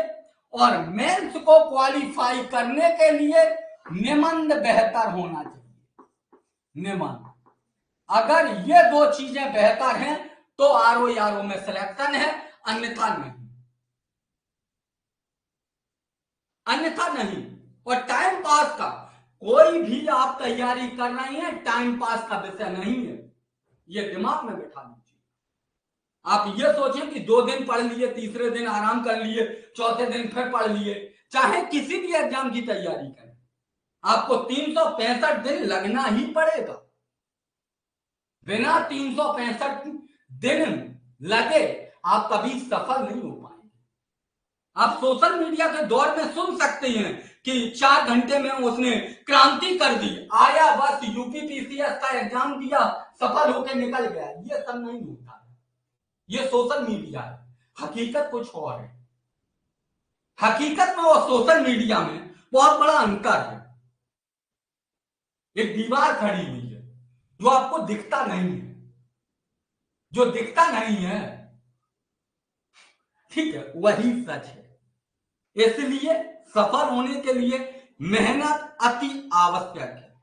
और मेंस को क्वालिफाई करने के लिए निबंध बेहतर होना चाहिए। निबंध, अगर ये 2 चीजें बेहतर हैं तो आरओ यारो में सिलेक्शन है, अन्यथा नहीं, अन्यथा नहीं। और टाइम पास का कोई भी आप तैयारी कर रही हैं, टाइम पास का विषय नहीं है, ये दिमाग में बैठा लीजिए। आप ये सोचें कि 2 दिन पढ़ लिए, तीसरे दिन आराम कर लिए, चौथे दिन फिर पढ़ लिए। चाहे किसी भी एग्जाम की तैयारी करें, आपको 365 दिन लगना ही पड़ेगा। बिना 365 दिन लगे आप कभी सफल नहीं हो पाएंगे। आप सोशल मीडिया के दौर में सुन सकते हैं कि 4 घंटे में उसने क्रांति कर दी, आया बस यूपीपीसीएस का एग्जाम दिया, सफल होकर निकल गया। ये सब नहीं होता है, ये सोशल मीडिया है। हकीकत कुछ और है। हकीकत में और सोशल मीडिया में बहुत बड़ा अंतर है। एक दीवार खड़ी हुई है जो आपको दिखता नहीं है, जो दिखता नहीं है, ठीक है, वही सच है। इसलिए सफल होने के लिए मेहनत अति आवश्यक है।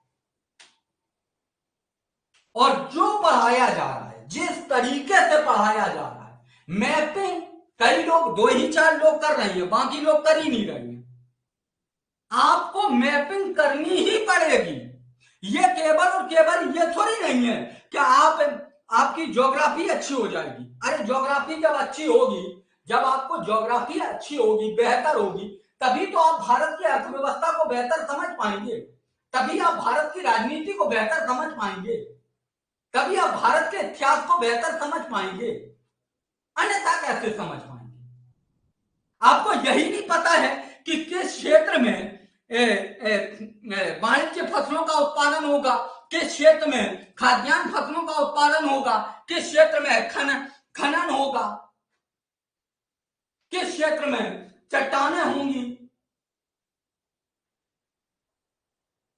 और जो पढ़ाया जा रहा है, जिस तरीके से पढ़ाया जा रहा है, मैपिंग कई लोग, 2-4 लोग कर रहे हैं, बाकी लोग कर ही नहीं रहे हैं। आपको मैपिंग करनी ही पड़ेगी। ये केवल और केवल ये थोड़ी नहीं है कि आपकी ज्योग्राफी अच्छी हो जाएगी। अरे ज्योग्राफी जब अच्छी होगी, जब आपको ज्योग्राफी अच्छी होगी, बेहतर होगी, तभी तो आप भारत की अर्थव्यवस्था को बेहतर समझ पाएंगे, तभी आप भारत की राजनीति को बेहतर समझ पाएंगे, तभी आप भारत के इतिहास को बेहतर समझ पाएंगे। अन्यथा कैसे समझ पाएंगे? आपको यही नहीं पता है कि किस क्षेत्र में वाणिज्य फसलों का उत्पादन होगा, किस क्षेत्र में खाद्यान्न फसलों का उत्पादन होगा, किस क्षेत्र में खनन होगा, किस क्षेत्र में चट्टानें होंगी,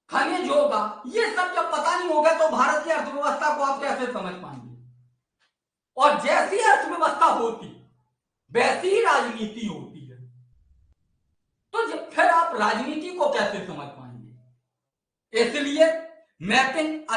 खनिज होगा। ये सब जब पता नहीं होगा तो भारत की अर्थव्यवस्था को आप कैसे समझ पाएंगे? और जैसी अर्थव्यवस्था होती वैसी ही राजनीति होती है, तो फिर आप राजनीति को कैसे समझ पाएंगे? इसलिए मैपिंग